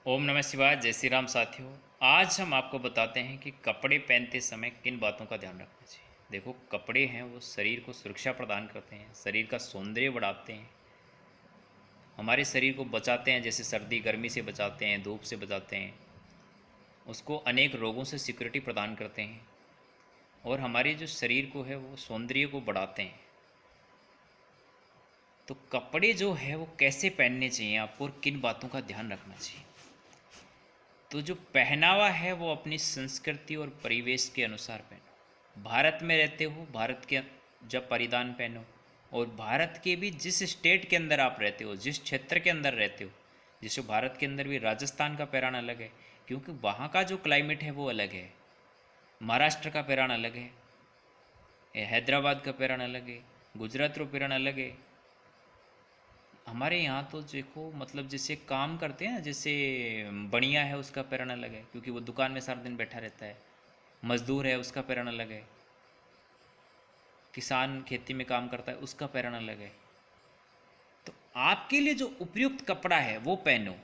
ओम नमः शिवाय। जय श्री राम साथियों। आज हम आपको बताते हैं कि कपड़े पहनते समय किन बातों का ध्यान रखना चाहिए। देखो, कपड़े हैं वो शरीर को सुरक्षा प्रदान करते हैं, शरीर का सौंदर्य बढ़ाते हैं, हमारे शरीर को बचाते हैं, जैसे सर्दी गर्मी से बचाते हैं, धूप से बचाते हैं, उसको अनेक रोगों से सिक्योरिटी प्रदान करते हैं और हमारे जो शरीर को है वो सौंदर्य को बढ़ाते हैं। तो कपड़े जो है वो कैसे पहनने चाहिए आपको और किन बातों का ध्यान रखना चाहिए। तो जो पहनावा है वो अपनी संस्कृति और परिवेश के अनुसार पहनो। भारत में रहते हो, भारत के जब परिधान पहनो, और भारत के भी जिस स्टेट के अंदर आप रहते हो, जिस क्षेत्र के अंदर रहते हो, जैसे भारत के अंदर भी राजस्थान का पहरान अलग है, क्योंकि वहाँ का जो क्लाइमेट है वो अलग है। महाराष्ट्र का पहरान अलग है, हैदराबाद का पहरान अलग है, गुजरात का पहरान अलग है। हमारे यहाँ तो देखो, मतलब जैसे काम करते हैं ना, जैसे बनिया है उसका पैरन अलग है, क्योंकि वो दुकान में सारा दिन बैठा रहता है। मजदूर है उसका पैरन अलग है। किसान खेती में काम करता है उसका पैरन अलग है। तो आपके लिए जो उपयुक्त कपड़ा है वो पहनो।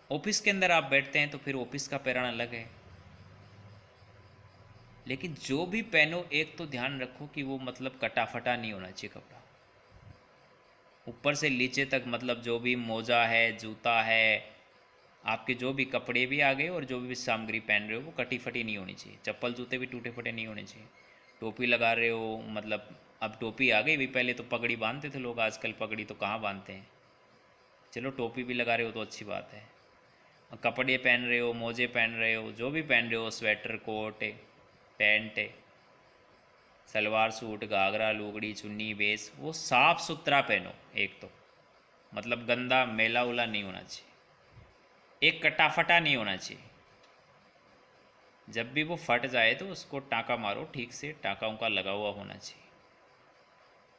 ऑफिस के अंदर आप बैठते हैं तो फिर ऑफिस का पैरन अलग है। लेकिन जो भी पहनो, एक तो ध्यान रखो कि वो मतलब कटा फटा नहीं होना चाहिए कपड़ा। ऊपर से नीचे तक, मतलब जो भी मोजा है, जूता है, आपके जो भी कपड़े भी आ गए और जो भी सामग्री पहन रहे हो वो कटी फटी नहीं होनी चाहिए। चप्पल जूते भी टूटे फटे नहीं होने चाहिए। टोपी लगा रहे हो, मतलब अब टोपी आ गई भी, पहले तो पगड़ी बांधते थे लोग, आजकल पगड़ी तो कहाँ बांधते हैं। चलो टोपी भी लगा रहे हो तो अच्छी बात है। और कपड़े पहन रहे हो, मोजे पहन रहे हो, जो भी पहन रहे हो, sweater, coat, pant, salwar suit, घाघरा, लुगड़ी, चुन्नी, बेस, वो साफ़ सुथरा पहनो। एक तो मतलब गंदा मैला उला नहीं होना चाहिए, एक कटाफटा नहीं होना चाहिए। जब भी वो फट जाए तो उसको टाँका मारो, ठीक से टाँका उनका लगा हुआ होना चाहिए।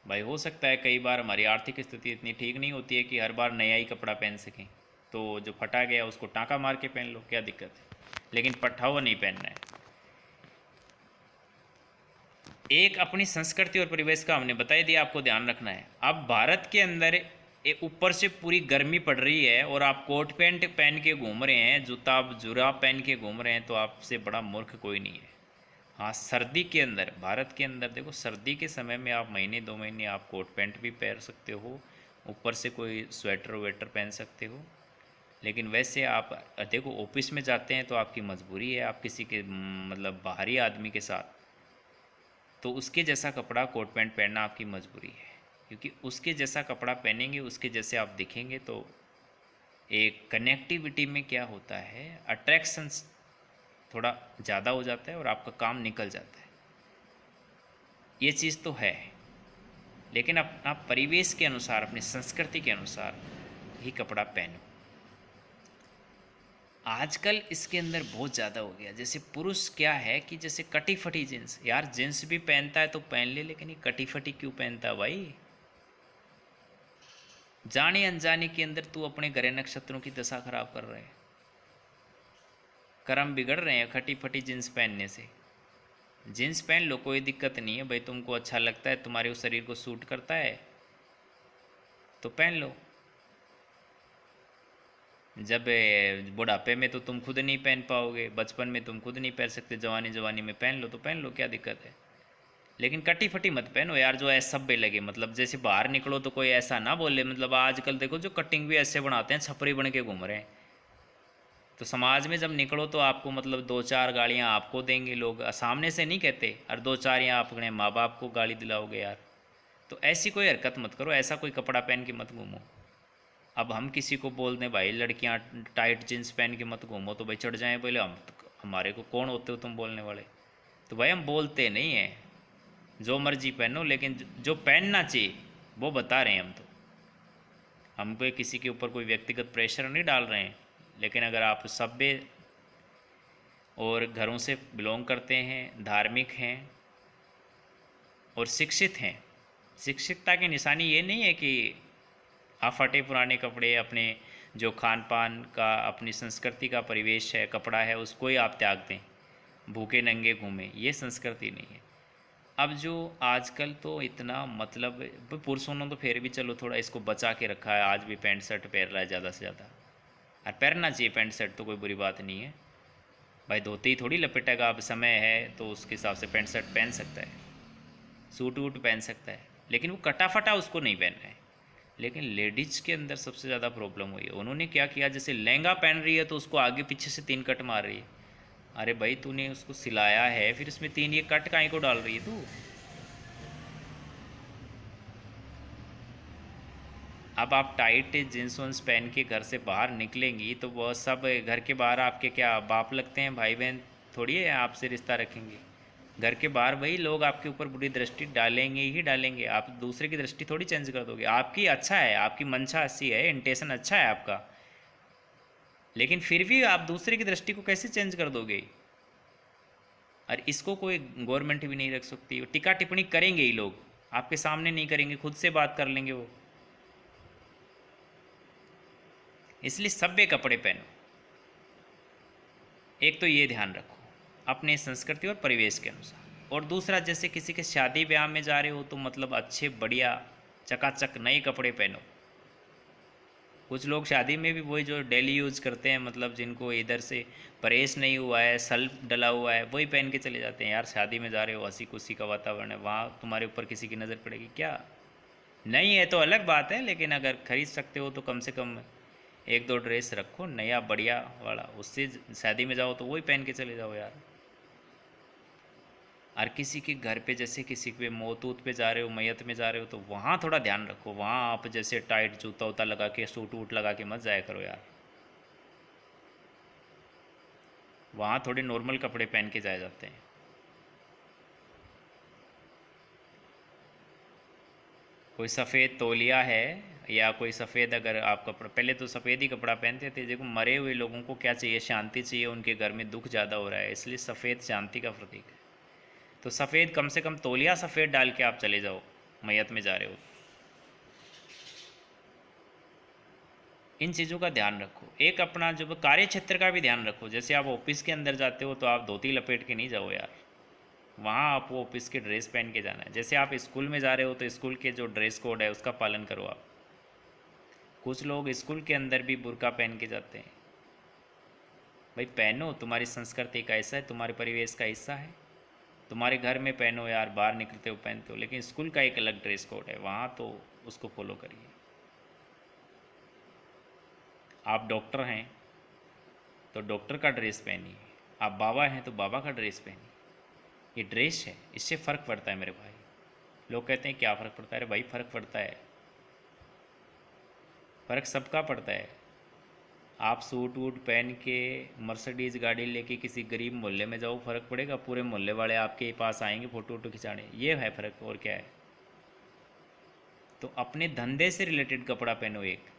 भाई हो सकता है कई बार हमारी आर्थिक स्थिति इतनी ठीक नहीं होती है कि हर बार नया ही कपड़ा पहन सकें, तो जो फटा गया उसको टाँका मार के पहन लो, क्या दिक्कत है। लेकिन फटा हुआ नहीं पहनना है। एक अपनी संस्कृति और परिवेश का हमने बता ही दिया, आपको ध्यान रखना है। अब भारत के अंदर ऊपर से पूरी गर्मी पड़ रही है और आप कोट पैंट पहन के घूम रहे हैं, जूता जुराब पहन के घूम रहे हैं, तो आपसे बड़ा मूर्ख कोई नहीं है। हाँ, सर्दी के अंदर, भारत के अंदर देखो, सर्दी के समय में आप महीने 2 महीने आप कोट पैंट भी पहन सकते हो, ऊपर से कोई स्वेटर वेटर पहन सकते हो। लेकिन वैसे आप देखो, ऑफिस में जाते हैं तो आपकी मजबूरी है, आप किसी के मतलब बाहरी आदमी के साथ, तो उसके जैसा कपड़ा कोट पैंट पहनना आपकी मजबूरी है। क्योंकि उसके जैसा कपड़ा पहनेंगे, उसके जैसे आप दिखेंगे, तो एक कनेक्टिविटी में क्या होता है, अट्रैक्शंस थोड़ा ज़्यादा हो जाता है और आपका काम निकल जाता है। ये चीज़ तो है। लेकिन अपना परिवेश के अनुसार, अपनी संस्कृति के अनुसार ही कपड़ा पहनो। आजकल इसके अंदर बहुत ज़्यादा हो गया। जैसे पुरुष क्या है कि जैसे कटी फटी जीन्स, यार जीन्स भी पहनता है तो पहन ले, लेकिन ये कटी फटी क्यों पहनता है भाई। जाने अनजाने के अंदर तू अपने ग्रह नक्षत्रों की दशा खराब कर रहे है, कर्म बिगड़ रहे हैं खटी फटी जीन्स पहनने से। जीन्स पहन लो, कोई दिक्कत नहीं है भाई, तुमको अच्छा लगता है, तुम्हारे उस शरीर को सूट करता है तो पहन लो। जब बुढ़ापे में तो तुम खुद नहीं पहन पाओगे, बचपन में तुम खुद नहीं पहन सकते, जवानी जवानी में पहन लो तो पहन लो, क्या दिक्कत है। लेकिन कटी फटी मत पहनो यार, जो ऐसा सभ्य लगे। मतलब जैसे बाहर निकलो तो कोई ऐसा ना बोले, मतलब आजकल देखो जो कटिंग भी ऐसे बनाते हैं, छपरी बन के घूम रहे हैं। तो समाज में जब निकलो तो आपको मतलब दो चार गालियाँ आपको देंगे लोग, सामने से नहीं कहते, और दो चार यहाँ अपने माँ बाप को गाली दिलाओगे यार। तो ऐसी कोई हरकत मत करो, ऐसा कोई कपड़ा पहन के मत घूमो। अब हम किसी को बोल दें भाई लड़कियां टाइट जींस पहन के मत घूमो, तो भाई चढ़ जाएं बोले हम, हमारे को कौन होते हो तुम बोलने वाले। तो भाई हम बोलते नहीं हैं, जो मर्जी पहनो, लेकिन जो पहनना चाहिए वो बता रहे हैं हम। तो हम कोई किसी के ऊपर कोई व्यक्तिगत प्रेशर नहीं डाल रहे हैं। लेकिन अगर आप सभ्य और घरों से बिलोंग करते हैं, धार्मिक हैं और शिक्षित हैं, शिक्षितता की निशानी ये नहीं है कि आप फटे पुराने कपड़े, अपने जो खान पान का, अपनी संस्कृति का परिवेश है, कपड़ा है, उसको ही आप त्याग दें, भूखे नंगे घूमें, ये संस्कृति नहीं है। अब जो आजकल तो इतना मतलब, पुरुषों ने तो फिर भी चलो थोड़ा इसको बचा के रखा है, आज भी पैंट शर्ट पहन रहा है ज़्यादा से ज़्यादा। और पहनना चाहिए पैंट शर्ट, तो कोई बुरी बात नहीं है भाई। धोती थोड़ी लपेटेगा, अब समय है तो उसके हिसाब से पैंट शर्ट पहन सकता है, सूट वूट पहन सकता है, लेकिन वो कटा फटा उसको नहीं पहनना है। लेकिन लेडीज के अंदर सबसे ज़्यादा प्रॉब्लम हुई है, उन्होंने क्या किया, जैसे लहंगा पहन रही है तो उसको आगे पीछे से 3 कट मार रही है। अरे भाई तूने उसको सिलाया है, फिर इसमें 3 ये कट काहे को डाल रही है तू। अब आप टाइट जींस वींस पहन के घर से बाहर निकलेंगी तो वह सब घर के बाहर आपके क्या बाप लगते हैं, भाई बहन थोड़ी है आपसे रिश्ता रखेंगे। घर के बाहर वही लोग आपके ऊपर बुरी दृष्टि डालेंगे ही डालेंगे, आप दूसरे की दृष्टि थोड़ी चेंज कर दोगे। आपकी अच्छा है, आपकी मंशा अच्छी है, इंटेंशन अच्छा है आपका, लेकिन फिर भी आप दूसरे की दृष्टि को कैसे चेंज कर दोगे। और इसको कोई गवर्नमेंट भी नहीं रख सकती, टीका टिप्पणी करेंगे ही लोग, आपके सामने नहीं करेंगे, खुद से बात कर लेंगे वो। इसलिए सभ्य कपड़े पहनो। एक तो ये ध्यान रखो अपने संस्कृति और परिवेश के अनुसार, और दूसरा जैसे किसी के शादी ब्याह में जा रहे हो तो मतलब अच्छे बढ़िया चकाचक नए कपड़े पहनो। कुछ लोग शादी में भी वही जो डेली यूज़ करते हैं, मतलब जिनको इधर से परहेज नहीं हुआ है, सल्फ डला हुआ है, वही पहन के चले जाते हैं। यार शादी में जा रहे हो, हंसी खुशी का वातावरण है, वहाँ तुम्हारे ऊपर किसी की नज़र पड़ेगी क्या। नहीं है तो अलग बात है, लेकिन अगर खरीद सकते हो तो कम से कम एक दो ड्रेस रखो नया बढ़िया वाला, उससे शादी में जाओ तो वही पहन के चले जाओ यार। और किसी के घर पे जैसे किसी पे मौत ऊत पे जा रहे हो, मैयत में जा रहे हो, तो वहाँ थोड़ा ध्यान रखो, वहाँ आप जैसे टाइट जूता उता लगा के सूट वूट लगा के मत जाया करो यार। वहाँ थोड़े नॉर्मल कपड़े पहन के जाए जाते हैं। कोई सफ़ेद तौलिया है या कोई सफ़ेद, अगर आप कपड़ा, पहले तो सफ़ेद ही कपड़ा पहनते थे, देखो मरे हुए लोगों को क्या चाहिए, शांति चाहिए, उनके घर में दुख ज़्यादा हो रहा है, इसलिए सफ़ेद शांति का प्रतीक है। तो सफ़ेद कम से कम तौलिया सफ़ेद डाल के आप चले जाओ, मैयत में जा रहे हो। इन चीज़ों का ध्यान रखो। एक अपना जो कार्य क्षेत्र का भी ध्यान रखो, जैसे आप ऑफिस के अंदर जाते हो तो आप धोती लपेट के नहीं जाओ यार, वहाँ आपको ऑफिस के ड्रेस पहन के जाना है। जैसे आप स्कूल में जा रहे हो तो स्कूल के जो ड्रेस कोड है उसका पालन करो आप। कुछ लोग स्कूल के अंदर भी बुर्का पहन के जाते हैं। भाई पहनो, तुम्हारी संस्कृति का हिस्सा है, तुम्हारे परिवेश का हिस्सा है, तुम्हारे घर में पहनो यार, बाहर निकलते हो पहनते हो, लेकिन स्कूल का एक अलग ड्रेस कोड है, वहाँ तो उसको फॉलो करिए। आप डॉक्टर हैं तो डॉक्टर का ड्रेस पहनिए, आप बाबा हैं तो बाबा का ड्रेस पहनिए। ये ड्रेस है, इससे फ़र्क पड़ता है मेरे भाई। लोग कहते हैं क्या फ़र्क पड़ता है, अरे भाई फ़र्क पड़ता है, फ़र्क सबका पड़ता है। आप सूट वूट पहन के मर्सिडीज़ गाड़ी लेके किसी गरीब मोहल्ले में जाओ, फ़र्क पड़ेगा, पूरे मोहल्ले वाले आपके पास आएंगे फ़ोटो वोटो खिंचाने, ये है फ़र्क, और क्या है। तो अपने धंधे से रिलेटेड कपड़ा पहनो एक।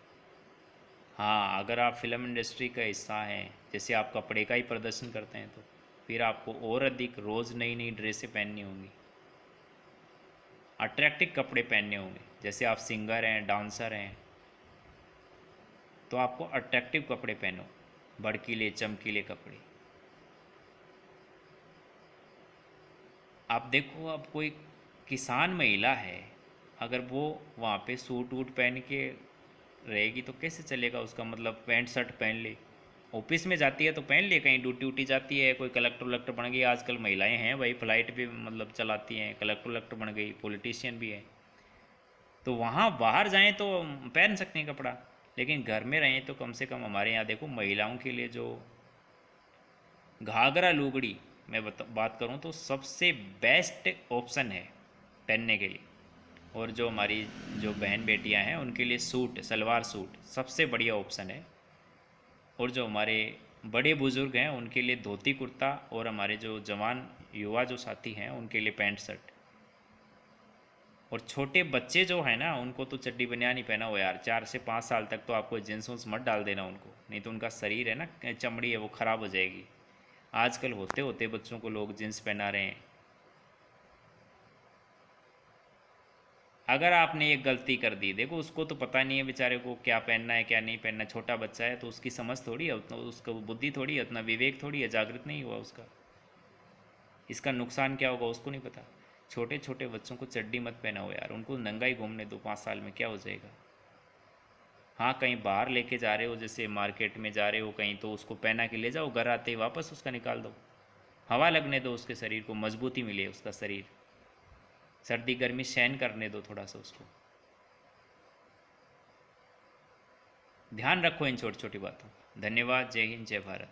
हाँ, अगर आप फिल्म इंडस्ट्री का हिस्सा हैं, जैसे आप कपड़े का ही प्रदर्शन करते हैं, तो फिर आपको और अधिक रोज़ नई नई ड्रेसें पहननी होंगी, अट्रैक्टिव कपड़े पहनने होंगे। जैसे आप सिंगर हैं, डांसर हैं, तो आपको अट्रैक्टिव कपड़े पहनो, भड़कीले चमकीले कपड़े। आप देखो, अब कोई किसान महिला है, अगर वो वहाँ पे सूट वूट पहन के रहेगी तो कैसे चलेगा उसका, मतलब पैंट शर्ट पहन ले, ऑफिस में जाती है तो पहन ले, कहीं ड्यूटी व्यूटी जाती है, कोई कलेक्टर वलेक्टर बन गई, आजकल महिलाएं हैं भाई, फ्लाइट भी मतलब चलाती हैं, कलेक्टर वलेक्टर बन गई, पॉलिटिशियन भी है, तो वहाँ बाहर जाएं तो पहन सकते हैं कपड़ा। लेकिन घर में रहें तो कम से कम, हमारे यहाँ देखो महिलाओं के लिए जो घाघरा लुगड़ी मैं बात करूँ तो सबसे बेस्ट ऑप्शन है पहनने के लिए। और जो हमारी जो बहन बेटियां हैं उनके लिए सूट, सलवार सूट सबसे बढ़िया ऑप्शन है। और जो हमारे बड़े बुज़ुर्ग हैं उनके लिए धोती कुर्ता, और हमारे जो जवान युवा जो साथी हैं उनके लिए पैंट शर्ट। और छोटे बच्चे जो हैं ना उनको तो चड्डी बनियान ही पहना हो यार, 4 से 5 साल तक तो आपको जींस उन्स मत डाल देना उनको, नहीं तो उनका शरीर है ना, चमड़ी है वो ख़राब हो जाएगी। आजकल होते होते बच्चों को लोग जींस पहना रहे हैं। अगर आपने एक गलती कर दी, देखो उसको तो पता नहीं है बेचारे को क्या पहनना है क्या नहीं पहनना, छोटा बच्चा है तो उसकी समझ थोड़ी है उतना, उसका बुद्धि थोड़ी है, उतना विवेक थोड़ी है, जागृत नहीं हुआ उसका, इसका नुकसान क्या होगा उसको नहीं पता। छोटे छोटे बच्चों को चड्डी मत पहनाओ यार, उनको नंगा ही घूमने दो, 5 साल में क्या हो जाएगा। हाँ, कहीं बाहर लेके जा रहे हो, जैसे मार्केट में जा रहे हो कहीं, तो उसको पहना के ले जाओ, घर आते ही वापस उसका निकाल दो, हवा लगने दो उसके शरीर को, मजबूती मिले उसका शरीर, सर्दी गर्मी सहन करने दो थोड़ा सा उसको। ध्यान रखो इन छोटी छोटी बातों। धन्यवाद। जय हिंद, जय भारत।